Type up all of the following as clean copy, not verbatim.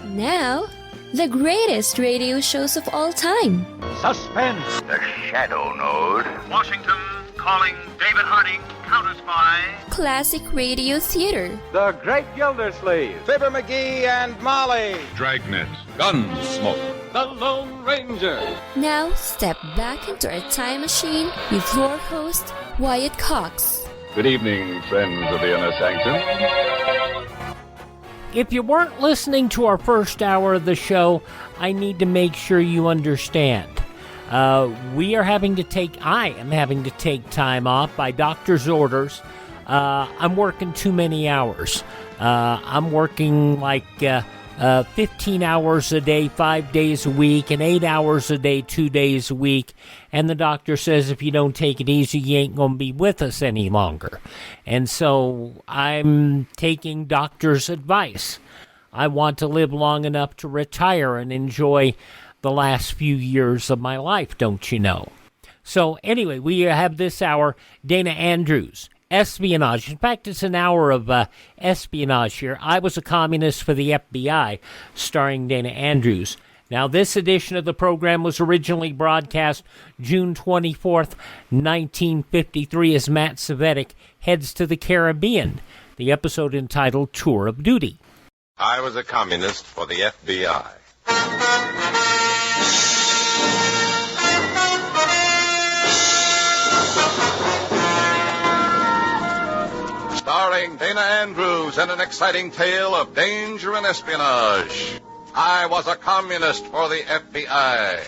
Now, the greatest radio shows of all time. Suspense. The Shadow Node. Washington calling David Harding, counter-spy. Classic radio theater. The Great Gildersleeve. Fibber McGee and Molly. Dragnet. Gunsmoke. The Lone Ranger. Now, step back into our time machine with your host, Wyatt Cox. Good evening, friends of the Inner Sanctum. If you weren't listening to our first hour of the show, I need to make sure you understand. I am having to take time off by doctor's orders. I'm working too many hours. I'm working like 15 hours a day, 5 days a week, and 8 hours a day, 2 days a week. And the doctor says if you don't take it easy, you ain't going to be with us any longer. And so I'm taking doctor's advice. I want to live long enough to retire and enjoy the last few years of my life, don't you know? So anyway, we have this hour, Dana Andrews, espionage. In fact, it's an hour of espionage here. I Was a Communist for the FBI, starring Dana Andrews. Now, this edition of the program was originally broadcast June 24th, 1953, as Matt Cvetic heads to the Caribbean. The episode entitled Tour of Duty. I was a communist for the FBI. Starring Dana Andrews in an exciting tale of danger and espionage. I was a communist for the FBI.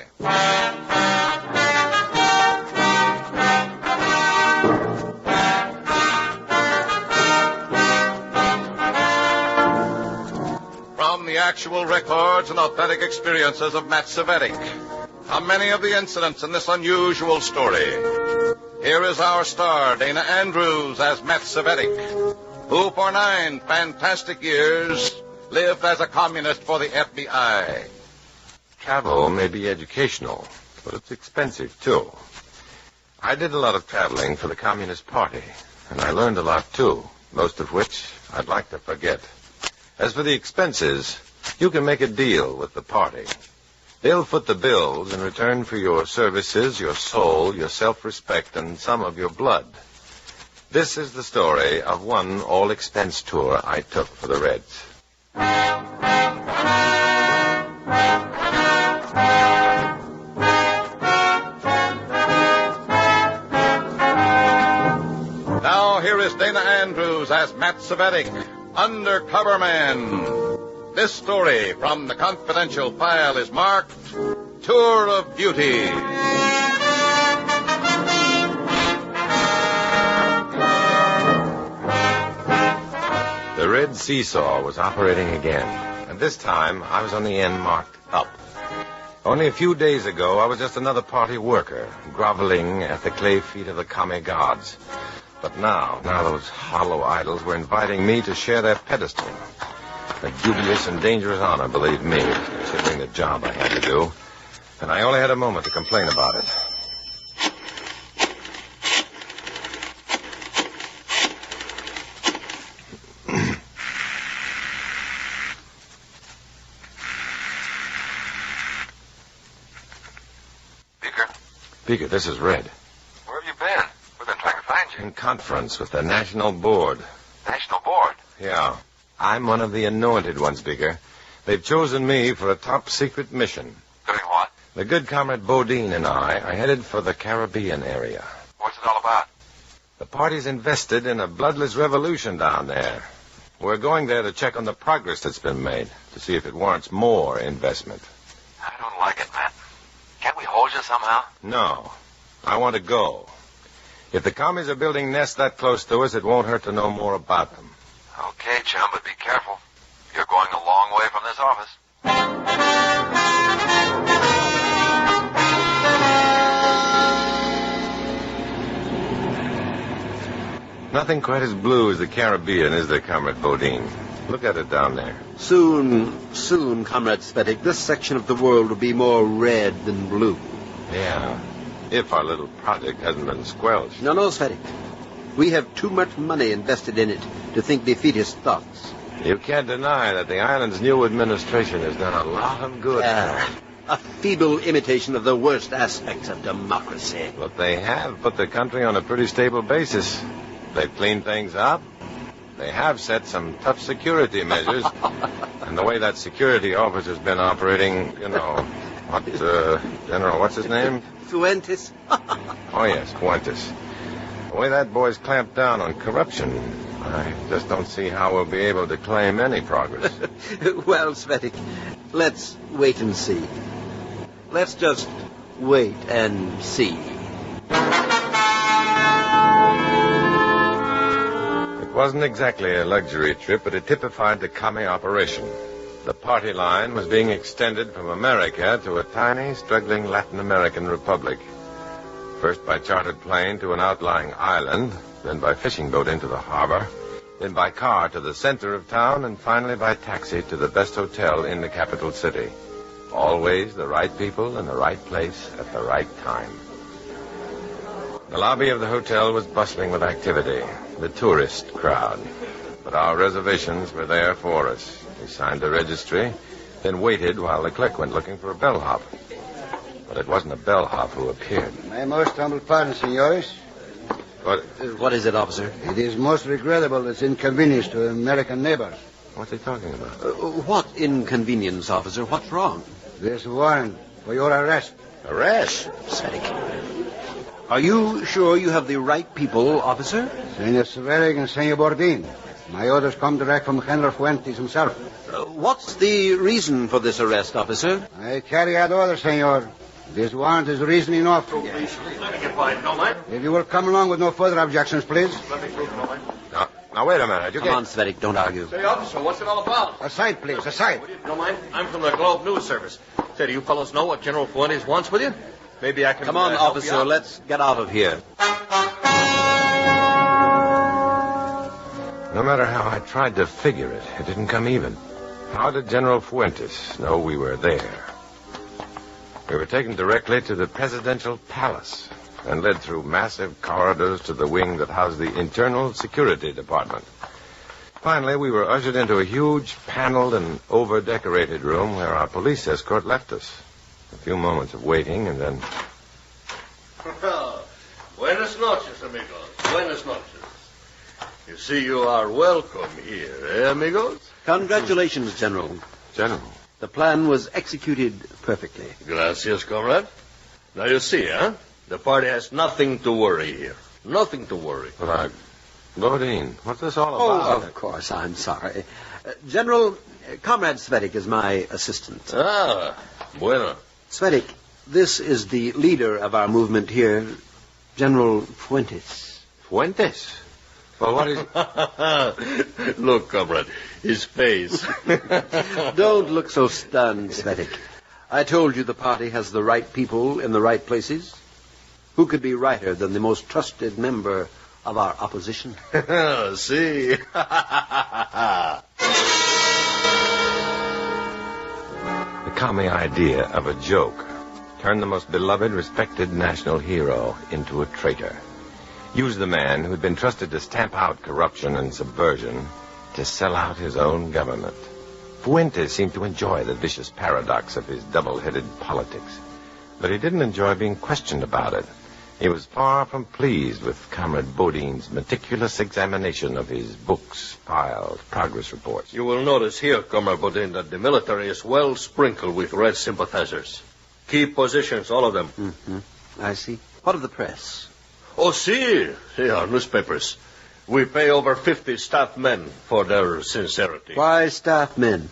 From the actual records and authentic experiences of Matt Svetic, are many of the incidents in this unusual story. Here is our star, Dana Andrews, as Matt Cvetic, who for 9 fantastic years lived as a communist for the FBI. Travel may be educational, but it's expensive, too. I did a lot of traveling for the Communist Party, and I learned a lot, too, most of which I'd like to forget. As for the expenses, you can make a deal with the party. They'll foot the bills in return for your services, your soul, your self-respect, and some of your blood. This is the story of one all-expense tour I took for the Reds. Now here is Dana Andrews as Matt Cvetic, Undercover Man. This story from the confidential file is marked Tour of Duty. The Red Seesaw was operating again, and this time I was on the end marked up. Only a few days ago, I was just another party worker, groveling at the clay feet of the commie gods. But now those hollow idols were inviting me to share their pedestal. A dubious and dangerous honor, believe me, considering the job I had to do. And I only had a moment to complain about it. Beaker, this is Red. Where have you been? We've been trying to find you. In conference with the National Board. National Board? Yeah. I'm one of the anointed ones, Beaker. They've chosen me for a top-secret mission. Doing what? The good comrade Bodine and I are headed for the Caribbean area. What's it all about? The party's invested in a bloodless revolution down there. We're going there to check on the progress that's been made, to see if it warrants more investment. I don't like it, Matt. Can't we hold you somehow? No. I want to go. If the commies are building nests that close to us, it won't hurt to know more about them. Okay, chum, but be careful. You're going a long way from this office. Nothing quite as blue as the Caribbean, is there, Comrade Bodine? Look at it down there. Soon, Comrade Spetic, this section of the world will be more red than blue. Yeah, if our little project hasn't been squelched. No, Svetic. We have too much money invested in it to think defeatist thoughts. You can't deny that the island's new administration has done a lot of good. A feeble imitation of the worst aspects of democracy. But they have put the country on a pretty stable basis. They've cleaned things up. They have set some tough security measures. And the way that security officer's been operating, General, what's his name? Fuentes? Oh, yes, Fuentes. The way that boy's clamped down on corruption, I just don't see how we'll be able to claim any progress. Well, Svetic, let's wait and see. Let's just wait and see. It wasn't exactly a luxury trip, but it typified the commie operation. The party line was being extended from America to a tiny, struggling Latin American republic. First by chartered plane to an outlying island, then by fishing boat into the harbor, then by car to the center of town, and finally by taxi to the best hotel in the capital city. Always the right people in the right place at the right time. The lobby of the hotel was bustling with activity, the tourist crowd. But our reservations were there for us. We signed the registry, then waited while the clerk went looking for a bellhop. But it wasn't a bellhop who appeared. My most humble pardon, senores. What is it, officer? It is most regrettable this inconvenience to American neighbors. What's he talking about? What inconvenience, officer? What's wrong? This warrant for your arrest. Arrest? Svetic. Are you sure you have the right people, officer? Senor Cvetic and Senor Bordin. My orders come direct from General Fuentes himself. What's the reason for this arrest, officer? I carry out orders, senor. This warrant is reason enough. If you will come along with no further objections, please. Now, wait a minute. Come on, Svetic, don't argue. Say, officer, what's it all about? Aside, please, aside. Don't mind? I'm from the Globe News Service. Say, do you fellows know what General Fuentes wants with you? Maybe I can... Come on, help you officer, out. let's get out of here. No matter how I tried to figure it, it didn't come even. How did General Fuentes know we were there? We were taken directly to the presidential palace and led through massive corridors to the wing that housed the Internal Security Department. Finally, we were ushered into a huge paneled and over-decorated room where our police escort left us. A few moments of waiting and then... Buenas noches, amigos. Buenas noches. You see, you are welcome here, eh, amigos? Congratulations, General. General? The plan was executed perfectly. Gracias, comrade. Now, you see, the party has nothing to worry here. Nothing to worry. But Bodine, what's this all Oh, about? of course, I'm sorry. General, Comrade Svetic is my assistant. Ah, bueno. Svetic, this is the leader of our movement here, General Fuentes. Fuentes? Well, what is... Look, comrade, his face. Don't look so stunned, Svetic. I told you the party has the right people in the right places. Who could be righter than the most trusted member of our opposition? See? The commie idea of a joke turned the most beloved, respected national hero into a traitor. Used the man who'd been trusted to stamp out corruption and subversion to sell out his own government. Fuentes seemed to enjoy the vicious paradox of his double-headed politics, but he didn't enjoy being questioned about it. He was far from pleased with Comrade Bodine's meticulous examination of his books, files, progress reports. You will notice here, Comrade Bodine, that the military is well sprinkled with red sympathizers. Key positions, all of them. Mm-hmm. I see. What of the press? Oh, see, our newspapers. We pay over 50 staff men for their sincerity. Why staff men?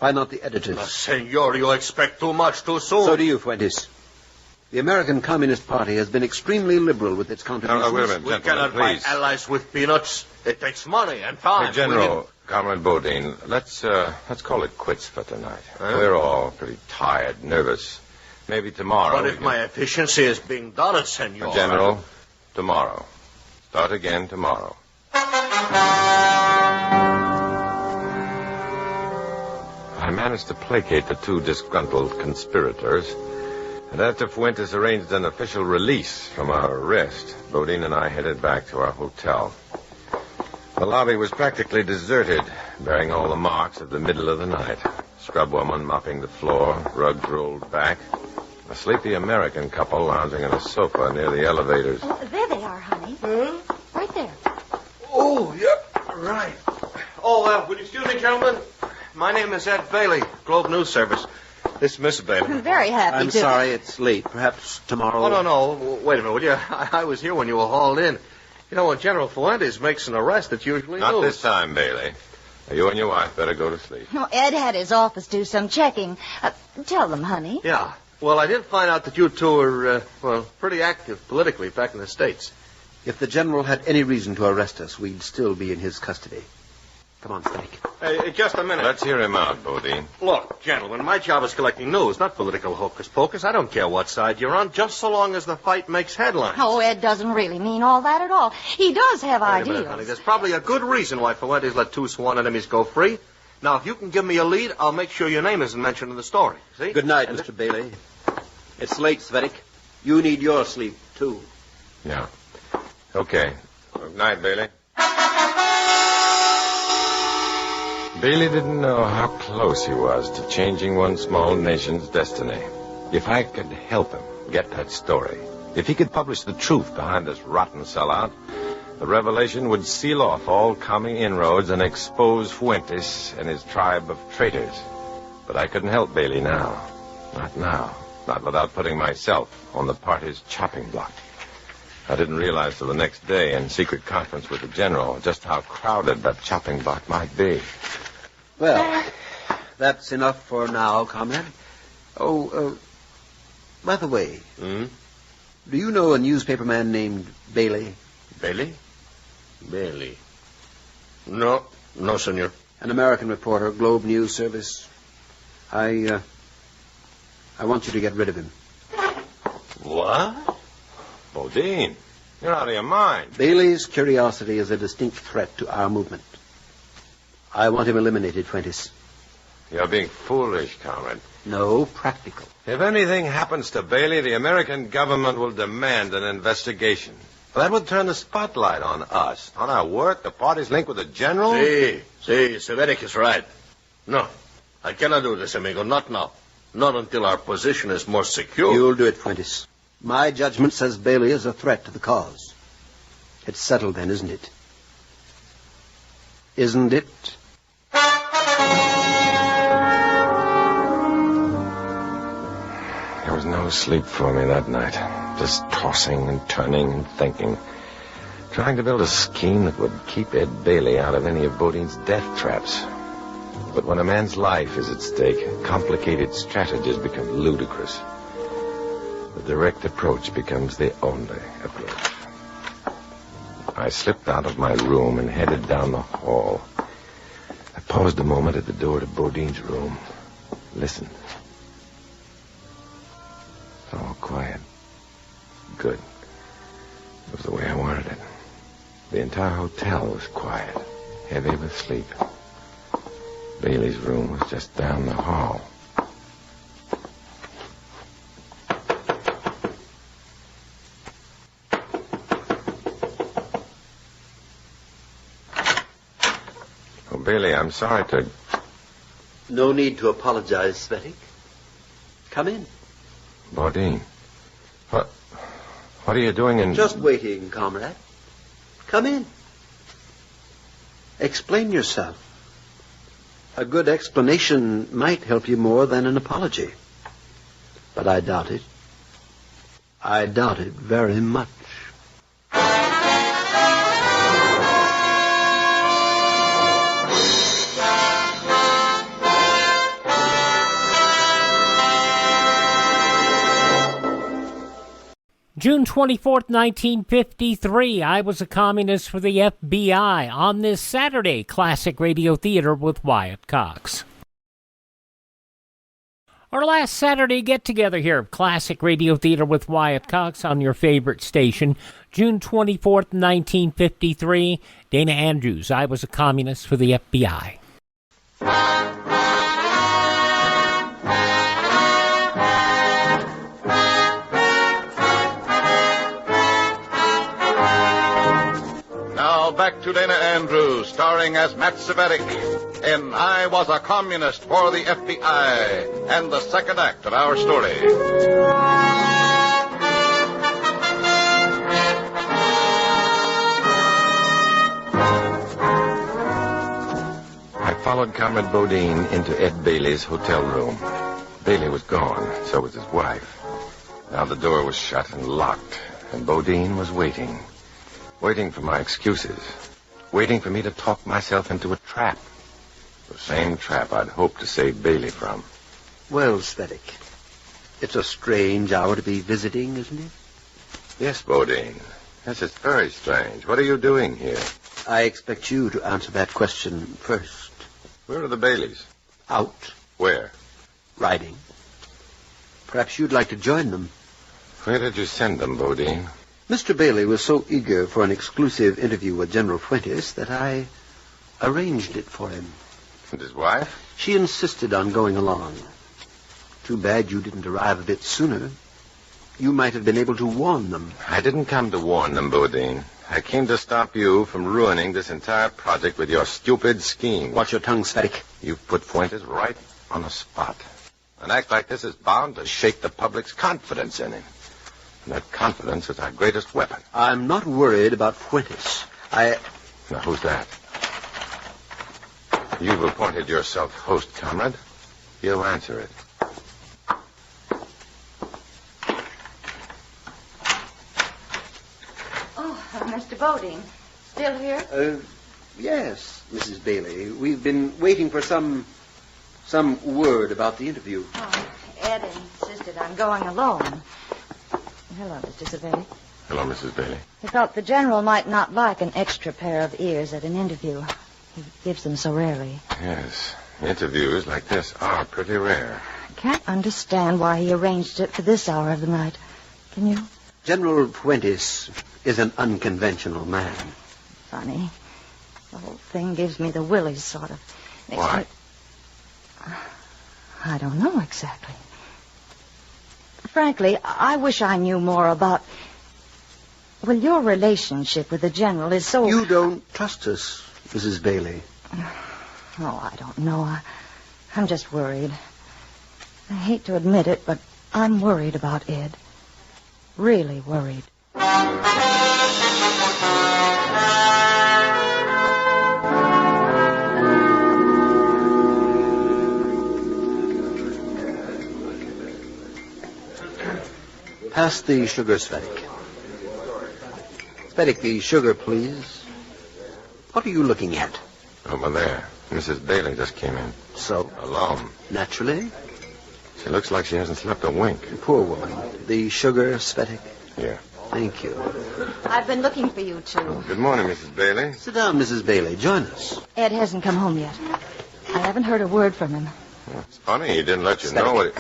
Why not the editors? Senor, you expect too much too soon. So do you, Fuentes. The American Communist Party has been extremely liberal with its contributions. Wait a minute, We gentlemen, cannot buy please. allies with peanuts. It takes money and time. Hey, General, Comrade Bodine, let's call it quits for tonight. We're all pretty tired, nervous. Maybe tomorrow... But if my efficiency is being done, senor... General, tomorrow. Start again tomorrow. I managed to placate the two disgruntled conspirators, and after Fuentes arranged an official release from our arrest, Bodine and I headed back to our hotel. The lobby was practically deserted, bearing all the marks of the middle of the night. Scrub woman mopping the floor, rugs rolled back. A sleepy American couple lounging on a sofa near the elevators. Oh, there they are, honey. Right there. Oh, yeah, right. Oh, will you excuse me, gentlemen? My name is Ed Bailey, Globe News Service. This is Miss Bailey. I'm very happy I'm sorry it's late. Perhaps tomorrow... Oh, no. Wait a minute, will you? I was here when you were hauled in. You know, when General Fuentes makes an arrest, it's usually Not news. this time, Bailey. You and your wife better go to sleep. Oh, Ed had his office do some checking. Tell them, honey. Yeah. Well, I did find out that you two were, pretty active politically back in the States. If the general had any reason to arrest us, we'd still be in his custody. Come on, Svetic. Hey, just a minute. Let's hear him out, Bodine. Look, gentlemen, my job is collecting news, not political hocus-pocus. I don't care what side you're on, just so long as the fight makes headlines. Oh, Ed doesn't really mean all that at all. He does have Wait a ideas. minute, honey. There's probably a good reason why Fuentes let two sworn enemies go free. Now, if you can give me a lead, I'll make sure your name isn't mentioned in the story. See? Good night, Mr. Bailey. It's late, Svetic. You need your sleep, too. Yeah. Okay. Good night, Bailey. Bailey didn't know how close he was to changing one small nation's destiny. If I could help him get that story, if he could publish the truth behind this rotten sellout, the revelation would seal off all coming inroads and expose Fuentes and his tribe of traitors. But I couldn't help Bailey now. Not now. Not without putting myself on the party's chopping block. I didn't realize till the next day in secret conference with the general just how crowded that chopping block might be. Well, that's enough for now, comrade. Oh, by the way, do you know a newspaperman named Bailey? Bailey? Bailey. No, senor. An American reporter, Globe News Service. I want you to get rid of him. What? Bodine, you're out of your mind. Bailey's curiosity is a distinct threat to our movement. I want him eliminated, Fuentes. You're being foolish, comrade. No, practical. If anything happens to Bailey, the American government will demand an investigation. That would turn the spotlight on us, on our work, the party's link with the general. See, Cvetic is right. No, I cannot do this, amigo. Not now. Not until our position is more secure. You'll do it, Fuentes. My judgment says Bailey is a threat to the cause. It's settled then, isn't it? Isn't it? There was no sleep for me that night. Just tossing and turning and thinking. Trying to build a scheme that would keep Ed Bailey out of any of Bodine's death traps. But when a man's life is at stake, complicated strategies become ludicrous. The direct approach becomes the only approach. I slipped out of my room and headed down the hall. I paused a moment at the door to Bodine's room. Listened. It's all quiet. Good. It was the way I wanted it. The entire hotel was quiet, heavy with sleep. Bailey's room was just down the hall. Oh, Bailey, I'm sorry to... No need to apologize, Svetic. Come in. Bodine. What are you doing in... Just waiting, comrade. Come in. Explain yourself. A good explanation might help you more than an apology. But I doubt it. I doubt it very much. June 24th, 1953, I was a communist for the FBI on this Saturday, Classic Radio Theater with Wyatt Cox. Our last Saturday get-together here at Classic Radio Theater with Wyatt Cox on your favorite station. June 24th, 1953, Dana Andrews, I was a communist for the FBI. Now Now back to Dana Andrews, starring as Matt Cvetic in I Was a Communist for the FBI, and the second act of our story. I followed Comrade Bodine into Ed Bailey's hotel room. Bailey was gone, so was his wife. Now the door was shut and locked, and Bodine was waiting. Waiting for my excuses. Waiting for me to talk myself into a trap. The same trap I'd hoped to save Bailey from. Well, Svetic, it's a strange hour to be visiting, isn't it? Yes, Bodine. Yes, it's very strange. What are you doing here? I expect you to answer that question first. Where are the Baileys? Out. Where? Riding. Perhaps you'd like to join them. Where did you send them, Bodine? Mr. Bailey was so eager for an exclusive interview with General Fuentes that I arranged it for him. And his wife? She insisted on going along. Too bad you didn't arrive a bit sooner. You might have been able to warn them. I didn't come to warn them, Bodine. I came to stop you from ruining this entire project with your stupid scheme. Watch your tongue, Svetic. You've put Fuentes right on the spot. An act like this is bound to shake the public's confidence in him. And that confidence is our greatest weapon. I'm not worried about Fuentes. Now, who's that? You've appointed yourself host, comrade. You answer it. Mr. Bodine, still here? Yes, Mrs. Bailey. We've been waiting for some word about the interview. Oh, Ed insisted on going alone. Hello, Mr. Cvetic. Hello, Mrs. Bailey. He felt the general might not like an extra pair of ears at an interview. He gives them so rarely. Yes, interviews like this are pretty rare. I can't understand why he arranged it for this hour of the night. Can you? General Fuentes is an unconventional man. Funny. The whole thing gives me the willies, sort of. Why? I don't know exactly. Frankly, I wish I knew more about... Well, your relationship with the general is so... You don't trust us, Mrs. Bailey. Oh, I don't know. I'm just worried. I hate to admit it, but I'm worried about Ed. Really worried. Pass the sugar, Svetic. Svetic, the sugar, please. What are you looking at? Over there. Mrs. Bailey just came in. So? Alone. Naturally. She looks like she hasn't slept a wink. Poor woman. The sugar, Svetic? Yeah. Thank you. I've been looking for you, too. Good morning, Mrs. Bailey. Sit down, Mrs. Bailey. Join us. Ed hasn't come home yet. I haven't heard a word from him. Well, it's funny he didn't let you know what...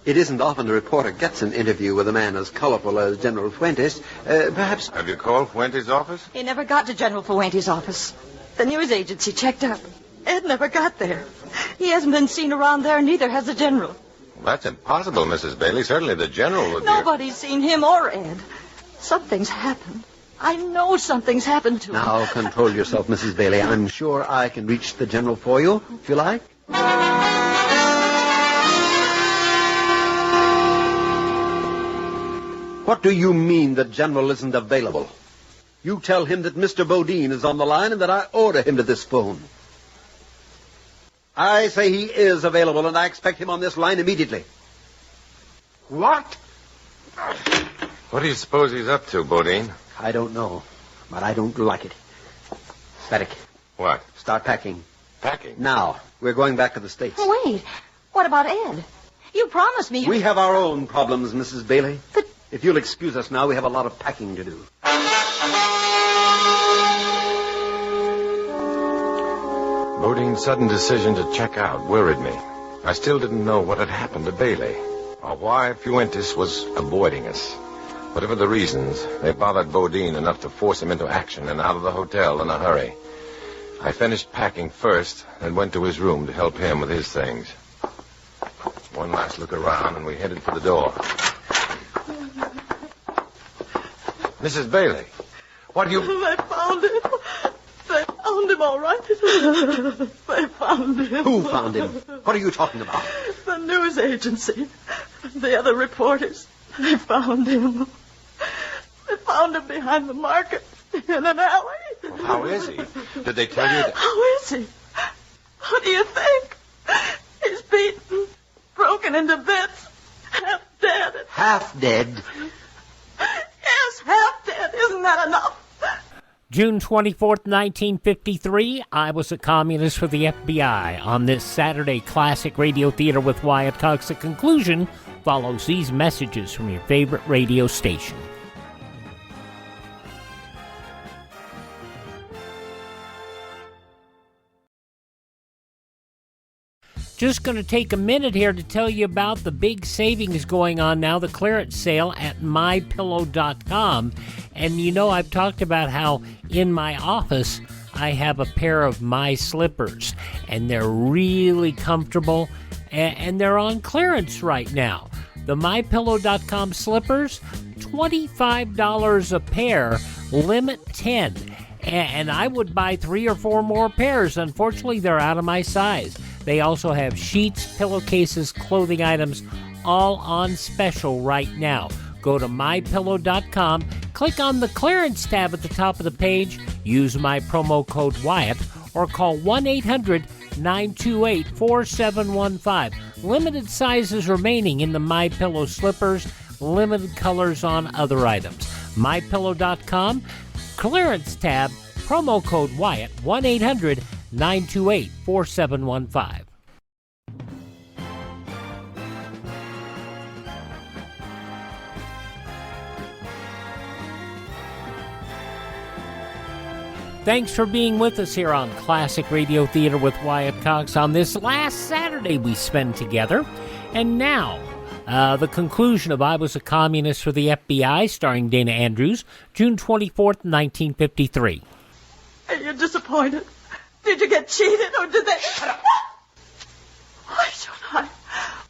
It isn't often a reporter gets an interview with a man as colorful as General Fuentes. Perhaps... Have you called Fuentes' office? He never got to General Fuentes' office. The news agency checked up. Ed never got there. He hasn't been seen around there, neither has the general. Well, that's impossible, Mrs. Bailey. Certainly the general would be... Nobody's seen him or Ed. Something's happened. I know something's happened to him. Now, control yourself, Mrs. Bailey. I'm sure I can reach the general for you, if you like. What do you mean the general isn't available? You tell him that Mr. Bodine is on the line and that I order him to this phone. I say he is available, and I expect him on this line immediately. What? What do you suppose he's up to, Bodine? I don't know, but I don't like it. Svetic. What? Start packing. Packing? Now. We're going back to the States. Wait. What about Ed? You promised me... We have our own problems, Mrs. Bailey. But... If you'll excuse us now, we have a lot of packing to do. Bodine's sudden decision to check out worried me. I still didn't know what had happened to Bailey, or why Fuentes was avoiding us. Whatever the reasons, they bothered Bodine enough to force him into action and out of the hotel in a hurry. I finished packing first and went to his room to help him with his things. One last look around, and we headed for the door. Mrs. Bailey, What do you... They found him. They found him, all right. They found him. Who found him? What are you talking about? The news agency. The other reporters. They found him. They found him behind the market in an alley. Well, how is he? Did they tell you that... How is he? What do you think? He's beaten, broken into bits, half dead. Half dead? Yes, half dead. Isn't that enough? June 24th, 1953, I was a communist for the FBI. On this Saturday Classic Radio Theater with Wyatt Cox, the conclusion follows these messages from your favorite radio station. Just going to take a minute here to tell you about the big savings going on now, the clearance sale at MyPillow.com. And you know, I've talked about how in my office I have a pair of my slippers, and they're really comfortable, and they're on clearance right now. The MyPillow.com slippers, $25 a pair, limit 10. And I would buy 3 or 4 more pairs. Unfortunately, they're out of my size. They also have sheets, pillowcases, clothing items, all on special right now. Go to MyPillow.com, click on the clearance tab at the top of the page, use my promo code Wyatt, or call 1-800-928-4715. Limited sizes remaining in the MyPillow slippers, limited colors on other items. MyPillow.com, clearance tab, promo code Wyatt, 1-800-928-4715. Thanks for being with us here on Classic Radio Theater with Wyatt Cox on this last Saturday we spend together. And now, the conclusion of I Was a Communist for the FBI, starring Dana Andrews, June 24th, 1953. Are you disappointed? Did you get cheated, or did they... Why should I?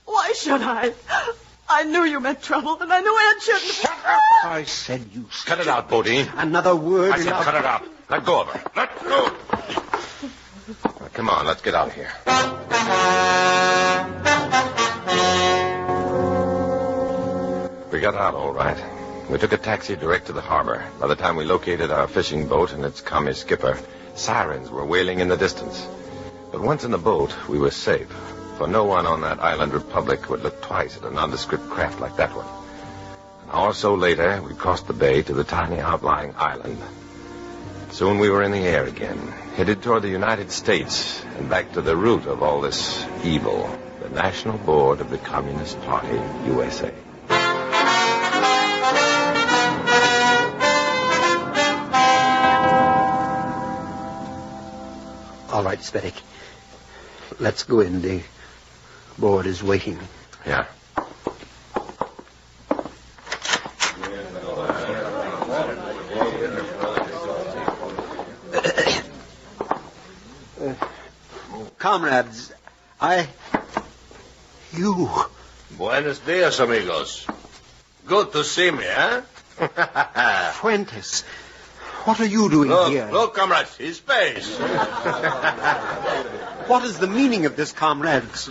Why should I? I knew you meant trouble, and I knew Ed shouldn't... Shut up! I said you... Cut it out, Bodine. Another word... I said cut it out. Let go of her. Let go! Now, come on, let's get out of here. We got out all right. We took a taxi direct to the harbor. By the time we located our fishing boat and its commie skipper, sirens were wailing in the distance. But once in the boat, we were safe, for no one on that island republic would look twice at a nondescript craft like that one. An hour or so later, we crossed the bay to the tiny outlying island. Soon we were in the air again, headed toward the United States and back to the root of all this evil, the National Board of the Communist Party, USA. All right, Svetic. Let's go in. The board is waiting. Yeah. Comrades, You. Buenos dias, amigos. Good to see me, eh? Fuentes, what are you doing here? Look, comrades, his face. What is the meaning of this, comrades?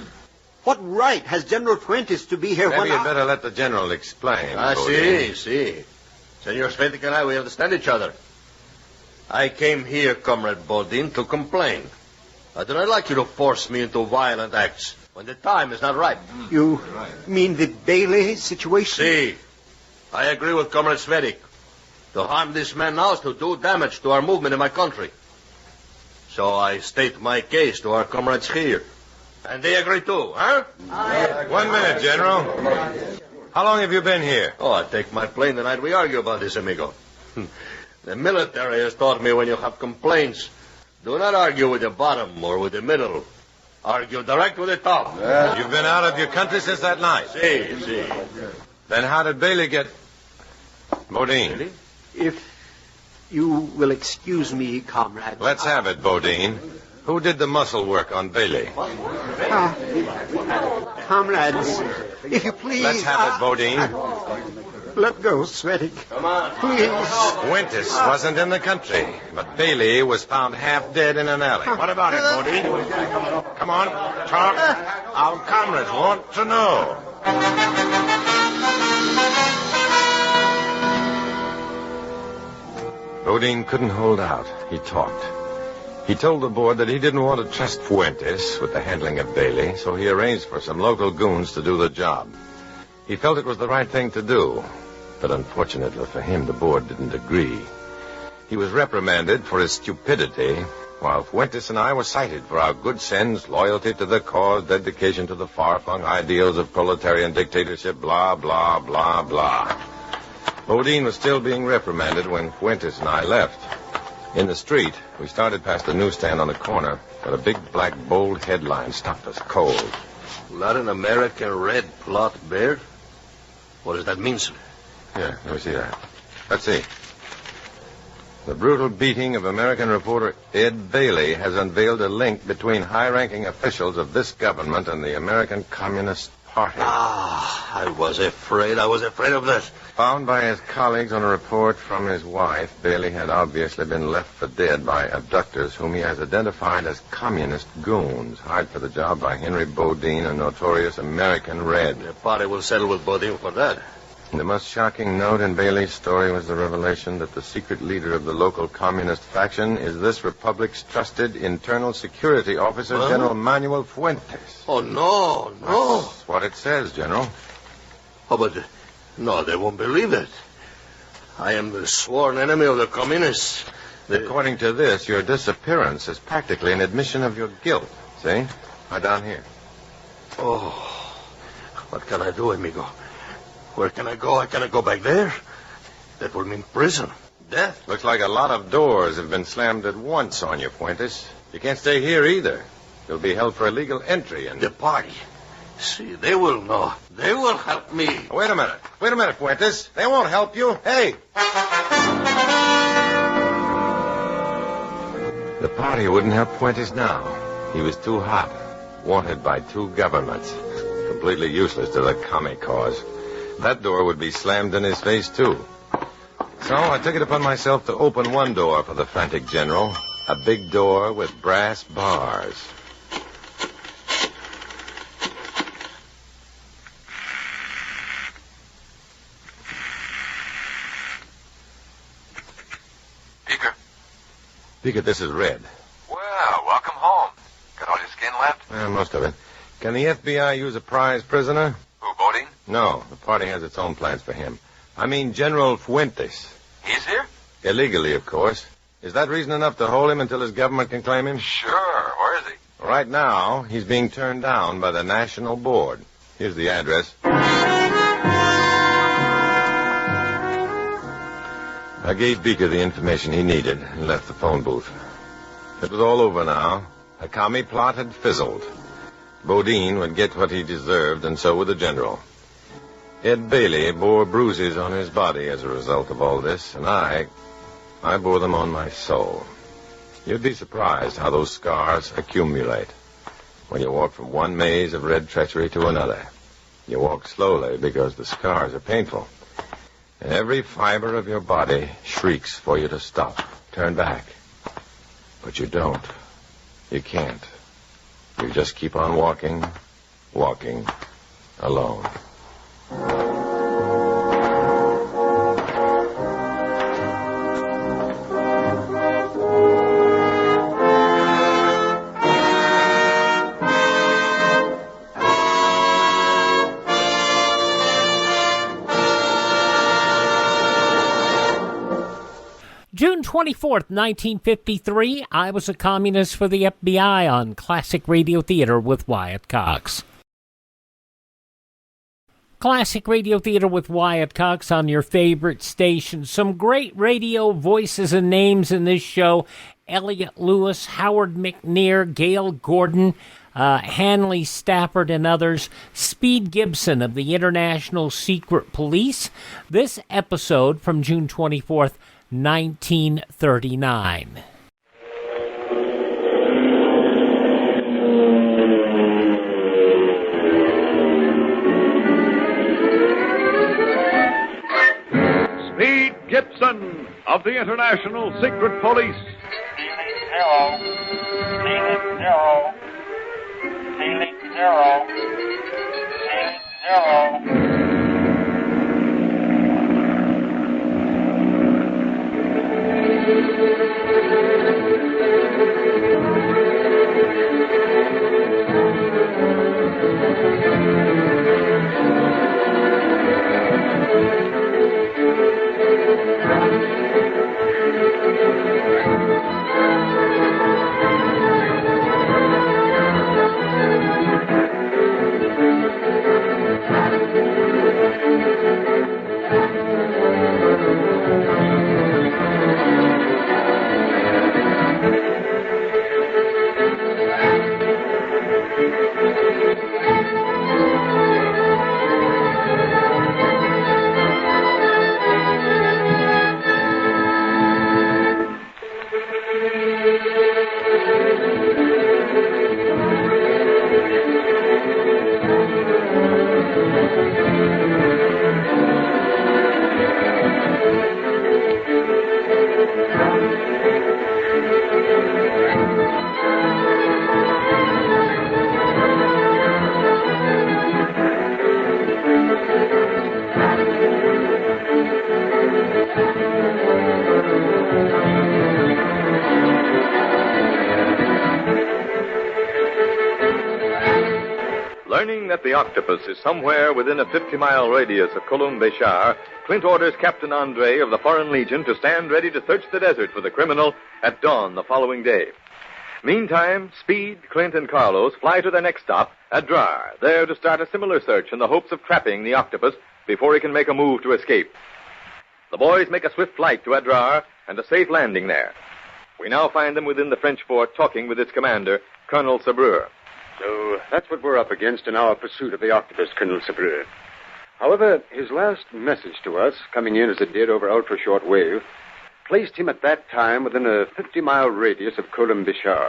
What right has General Fuentes to be here? Maybe you'd better let the general explain. See. Senor Svetic and I, we understand each other. I came here, Comrade Bodin, to complain. I do not like you to force me into violent acts when the time is not ripe. You mean the Bailey situation? See, I agree with Comrade Cvetic. To harm this man now is to do damage to our movement in my country. So I state my case to our comrades here. And they agree too, huh? 1 minute, General. How long have you been here? Oh, I take my plane the night we argue about this, amigo. The military has taught me when you have complaints, do not argue with the bottom or with the middle. Argue direct with the top. You've been out of your country since that night? See. Then how did Bailey get... Bodine? If you will excuse me, comrade. Let's have it, Bodine. Who did the muscle work on Bailey? Comrades, if you please... Let's have it, Bodine. Let go, Svetic. Come on. Please. Fuentes wasn't in the country, but Bailey was found half dead in an alley. What about it, Bodine? Come on, talk. Our comrades want to know. Bodine couldn't hold out. He talked. He told the board that he didn't want to trust Fuentes with the handling of Bailey, so he arranged for some local goons to do the job. He felt it was the right thing to do, but unfortunately for him, the board didn't agree. He was reprimanded for his stupidity, while Fuentes and I were cited for our good sense, loyalty to the cause, dedication to the far-flung ideals of proletarian dictatorship, blah, blah, blah, blah. Bodine was still being reprimanded when Fuentes and I left. In the street, we started past the newsstand on the corner, but a big black bold headline stopped us cold. Latin American red plot bear? What does that mean, sir? Here, let me see that. Let's see. The brutal beating of American reporter Ed Bailey has unveiled a link between high-ranking officials of this government and the American Communist Party. I was afraid of that. Found by his colleagues on a report from his wife, Bailey had obviously been left for dead by abductors whom he has identified as communist goons, hired for the job by Henry Bodine, a notorious American Red. The party will settle with Bodine for that. The most shocking note in Bailey's story was the revelation that the secret leader of the local communist faction is this republic's trusted internal security officer, Huh? General Manuel Fuentes. Oh, no. That's what it says, General. Oh, but no, they won't believe it. I am the sworn enemy of the communists. According to this, your disappearance is practically an admission of your guilt. See? Right down here. Oh, what can I do, amigo? Where can I go? I cannot go back there. That will mean prison, death. Looks like a lot of doors have been slammed at once on you, Fuentes. You can't stay here either. You'll be held for illegal entry and... The party. See, they will know. They will help me. Wait a minute, Fuentes. They won't help you. Hey! The party wouldn't help Fuentes now. He was too hot. Wanted by two governments. Completely useless to the commie cause. That door would be slammed in his face, too. So I took it upon myself to open one door for the frantic general. A big door with brass bars. Beaker, this is Red. Well, welcome home. Got all your skin left? Most of it. Can the FBI use a prize prisoner? Who, Bodine? No, the party has its own plans for him. I mean General Fuentes. He's here? Illegally, of course. Is that reason enough to hold him until his government can claim him? Sure. Where is he? Right now, he's being turned down by the National Board. Here's the address. I gave Beaker the information he needed and left the phone booth. It was all over now. The commie plot had fizzled. Bodine would get what he deserved, and so would the general. Ed Bailey bore bruises on his body as a result of all this, and I bore them on my soul. You'd be surprised how those scars accumulate when you walk from one maze of red treachery to another. You walk slowly because the scars are painful. And every fiber of your body shrieks for you to stop, turn back. But you don't. You can't. You just keep on walking, alone. June 24th, 1953, I was a communist for the FBI on Classic Radio Theater with Wyatt Cox. Classic Radio Theater with Wyatt Cox on your favorite station. Some great radio voices and names in this show. Elliot Lewis, Howard McNear, Gail Gordon, Hanley Stafford, and others. Speed Gibson of the International Secret Police. This episode from June 24th, 1939. Speed Gibson of the International Secret Police. Zero. Ceiling zero. Ceiling zero. Ceiling zero. Learning that the octopus is somewhere within a 50-mile radius of Colum Béchar, Clint orders Captain Andre of the Foreign Legion to stand ready to search the desert for the criminal at dawn the following day. Meantime, Speed, Clint, and Carlos fly to their next stop, Adrar, there to start a similar search in the hopes of trapping the octopus before he can make a move to escape. The boys make a swift flight to Adrar and a safe landing there. We now find them within the French fort talking with its commander, Colonel Sabreur. So that's what we're up against in our pursuit of the octopus, Colonel Sabreur. However, his last message to us, coming in as it did over ultra-short wave, placed him at that time within a 50-mile radius of Colum Béchar.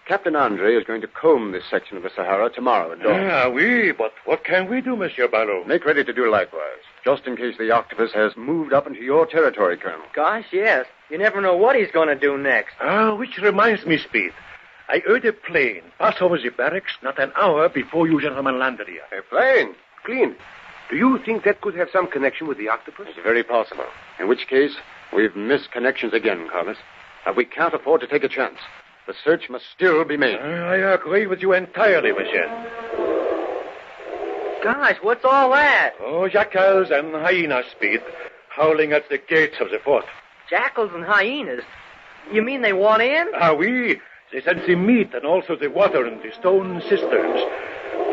Captain Andre is going to comb this section of the Sahara tomorrow at dawn. Oui, but what can we do, Monsieur Ballot? Make ready to do likewise, just in case the octopus has moved up into your territory, Colonel. Gosh, yes. You never know what he's going to do next. Which reminds me, Speed. I heard a plane pass over the barracks not an hour before you gentlemen landed here. A plane? Clint, do you think that could have some connection with the octopus? It's very possible. In which case, we've missed connections again, Carlos. And we can't afford to take a chance. The search must still be made. I agree with you entirely, monsieur. Gosh, what's all that? Oh, jackals and hyenas, Speed, howling at the gates of the fort. Jackals and hyenas? You mean they want in? Oui. They sent the meat and also the water in the stone cisterns.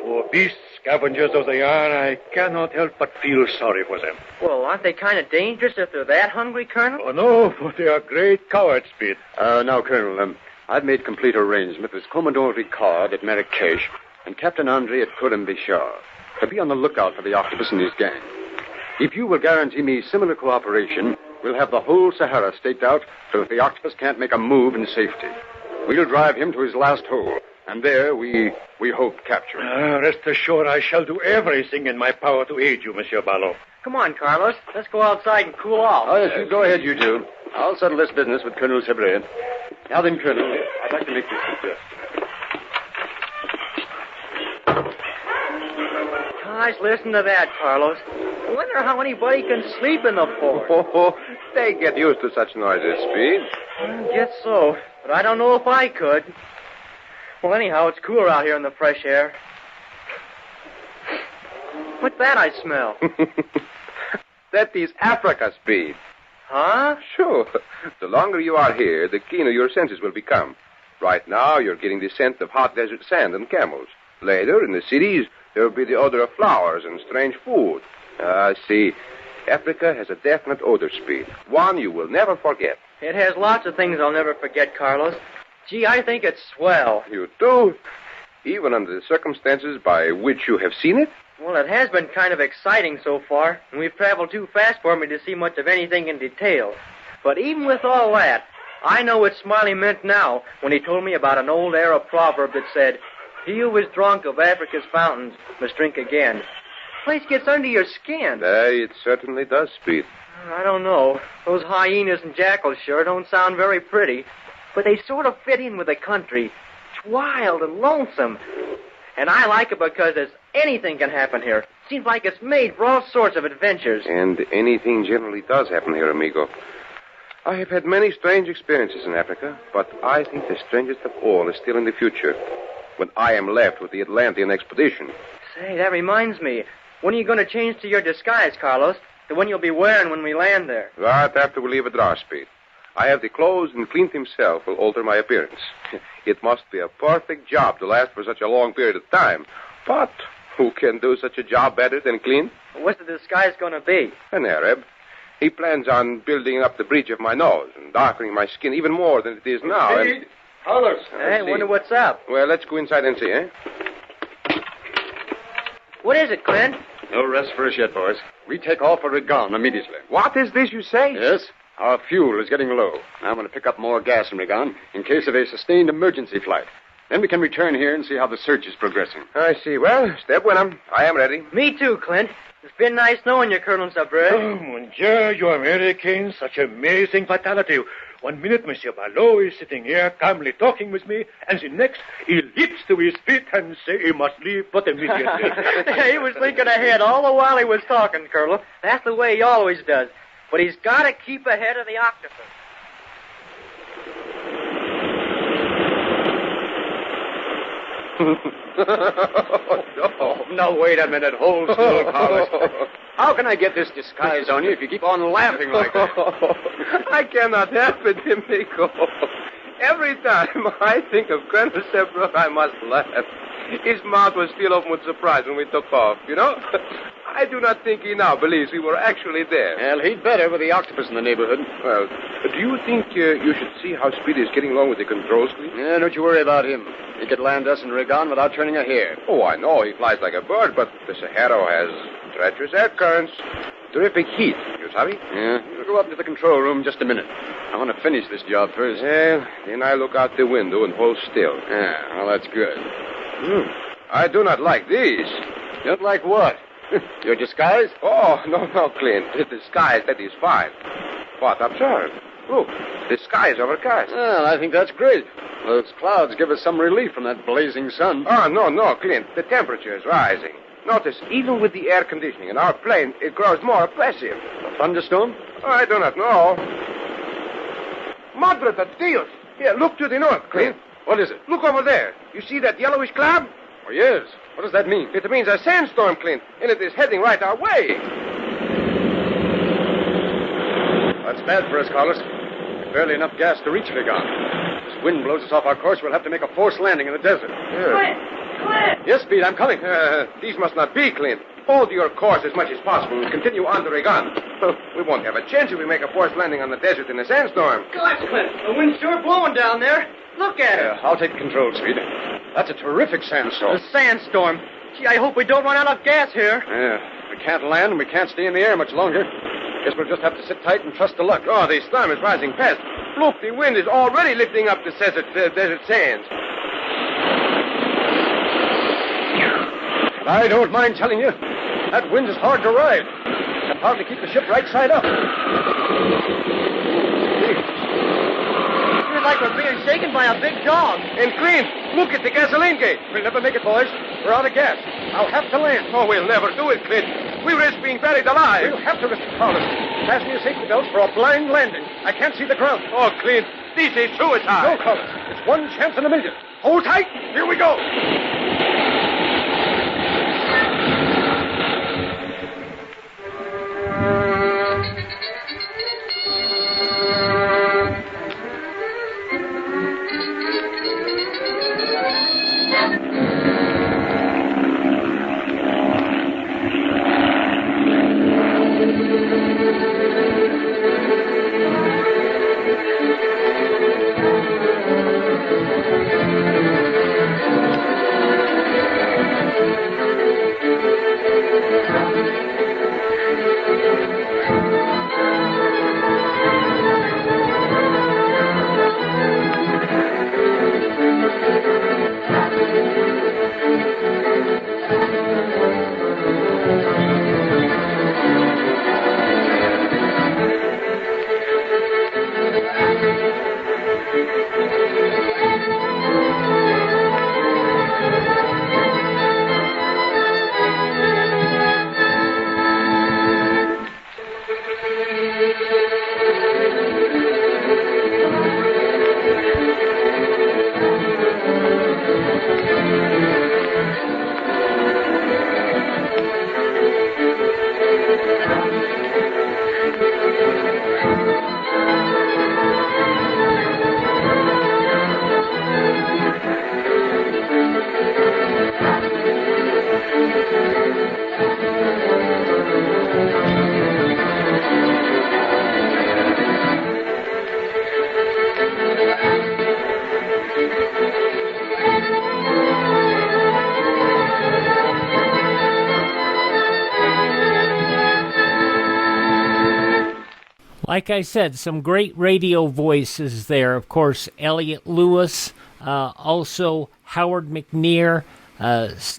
Poor beasts, scavengers though they are, I cannot help but feel sorry for them. Well, aren't they kind of dangerous if they're that hungry, Colonel? Oh, no, but they are great cowards, Speed. Now, Colonel, I've made complete arrangement with Commandant Ricard at Marrakesh and Captain Andre at Colum Béchar to be on the lookout for the octopus and his gang. If you will guarantee me similar cooperation, we'll have the whole Sahara staked out so that the octopus can't make a move in safety. We'll drive him to his last hole, and there we hope capture him. Rest assured I shall do everything in my power to aid you, Monsieur Ballot. Come on, Carlos. Let's go outside and cool off. Oh, yes, you go ahead, you two. I'll settle this business with Colonel Sabreur. Now then, Colonel, I'd like to make this suggestion. Gosh, listen to that, Carlos. I wonder how anybody can sleep in the fort. Oh, they get used to such noises, Speed. I guess so, but I don't know if I could. Well, anyhow, it's cooler out here in the fresh air. What's that I smell? That is Africa, Speed. Huh? Sure. The longer you are here, the keener your senses will become. Right now, you're getting the scent of hot desert sand and camels. Later, in the cities, there will be the odor of flowers and strange food. See, Africa has a definite odor, Speed. One you will never forget. It has lots of things I'll never forget, Carlos. Gee, I think it's swell. You do? Even under the circumstances by which you have seen it? Well, it has been kind of exciting so far, and we've traveled too fast for me to see much of anything in detail. But even with all that, I know what Smiley meant now when he told me about an old Arab proverb that said, "He who is drunk of Africa's fountains must drink again." The place gets under your skin. It certainly does, Speed. I don't know. Those hyenas and jackals sure don't sound very pretty. But they sort of fit in with the country. It's wild and lonesome. And I like it because anything can happen here. Seems like it's made for all sorts of adventures. And anything generally does happen here, amigo. I have had many strange experiences in Africa, but I think the strangest of all is still in the future, when I am left with the Atlantean expedition. Say, that reminds me. When are you going to change to your disguise, Carlos? The one you'll be wearing when we land there. Right after we leave at Speed. I have the clothes, and Clint himself will alter my appearance. It must be a perfect job to last for such a long period of time. But who can do such a job better than Clint? What's the disguise going to be? An Arab. He plans on building up the bridge of my nose and darkening my skin even more than it is now. Speed, Carlos. Hey, wonder what's up. Well, let's go inside and see, eh? What is it, Clint? No rest for us yet, boys. We take off for Regan immediately. What is this you say? Yes. Our fuel is getting low. I'm going to pick up more gas in Regan in case of a sustained emergency flight. Then we can return here and see how the search is progressing. I see. Well, step Wenham. I am ready. Me too, Clint. It's been nice knowing you, Colonel Sabre. Oh, mon Dieu, you Americans, such amazing vitality. 1 minute, Monsieur Barlow is sitting here calmly talking with me, and the next, he leaps to his feet and say he must leave, but immediately. He was thinking ahead all the while he was talking, Colonel. That's the way he always does. But he's got to keep ahead of the octopus. No, wait a minute. Hold still, Carlos. How can I get this disguise on you if you keep on laughing like that? I cannot help it, amigo. Every time I think of Colonel Sepro, I must laugh. His mouth was still open with surprise when we took off, you know? I do not think he now believes we were actually there. Well, he'd better with the octopus in the neighborhood. Well, do you think you should see how Speedy is getting along with the controls, please? Yeah, don't you worry about him. He could land us in Regan without turning a hair. Oh, I know. He flies like a bird, but the Sahara has treacherous air currents, terrific heat, you sabi? Yeah, we'll go up to the control room just a minute. I want to finish this job first. Well, then I look out the window and hold still. Yeah, well, that's good. I do not like these. Don't like what? Your disguise? Oh, no, Clint. The disguise, that is fine. But observe. Look, the sky is overcast. Well, I think that's great. Those clouds give us some relief from that blazing sun. Oh, no, Clint. The temperature is rising. Notice, even with the air conditioning in our plane, it grows more oppressive. A thunderstorm? Oh, I do not know. Madre de Dios. Here, look to the north, Clint. What is it? Look over there. You see that yellowish cloud? Oh, yes. What does that mean? It means a sandstorm, Clint, and it is heading right our way. That's bad for us, Carlos. We've barely enough gas to reach Regan. If this wind blows us off our course, we'll have to make a forced landing in the desert. Clint! Yes, Speed, I'm coming. These must not be, Clint. Hold your course as much as possible and continue on to Regan. We won't have a chance if we make a forced landing on the desert in a sandstorm. Gosh, Clint, the wind's sure blowing down there. Look at it. I'll take control, Speed. That's a terrific sandstorm. A sandstorm. Gee, I hope we don't run out of gas here. Yeah, we can't land and we can't stay in the air much longer. Guess we'll just have to sit tight and trust to luck. Oh, the storm is rising fast. Look, the wind is already lifting up the desert sands. I don't mind telling you, that wind is hard to ride. Can hardly keep the ship right side up. Feels like we're being shaken by a big dog. And Clint, look at the gasoline gauge. We'll never make it, boys. We're out of gas. I'll have to land. Oh, we'll never do it, Clint. We risk being buried alive. We'll have to risk it, Carlos. Fasten your safety belts for a blind landing. I can't see the ground. Oh, Clint, this is suicide. No, Carlos. It's one chance in a million. Hold tight. Here we go. Like I said, some great radio voices there. Of course, Elliot Lewis, also Howard McNear,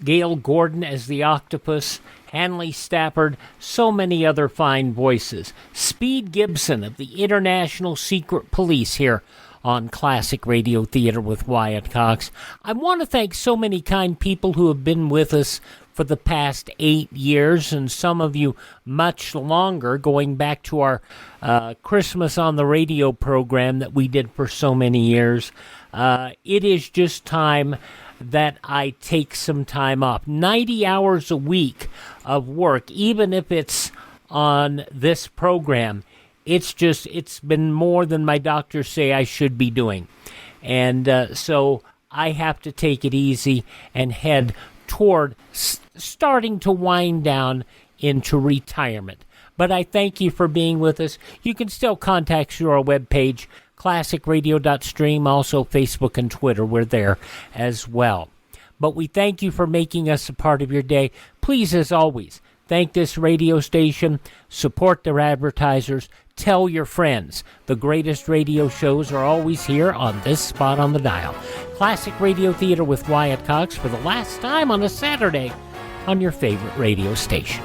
Gail Gordon as the octopus, Hanley Stafford, so many other fine voices. Speed Gibson of the International Secret Police here on Classic Radio Theater with Wyatt Cox. I want to thank so many kind people who have been with us for the past 8 years, and some of you much longer, going back to our Christmas on the Radio program that we did for so many years. It is just time that I take some time off. 90 hours a week of work, even if it's on this program, it's been more than my doctors say I should be doing. And so I have to take it easy and head toward starting to wind down into retirement. But I thank you for being with us. You can still contact us through our webpage, classicradio.stream, also Facebook and Twitter. We're there as well. But we thank you for making us a part of your day. Please, as always, thank this radio station, support their advertisers, tell your friends. The greatest radio shows are always here on this spot on the dial. Classic Radio Theater with Wyatt Cox for the last time on a Saturday on your favorite radio station.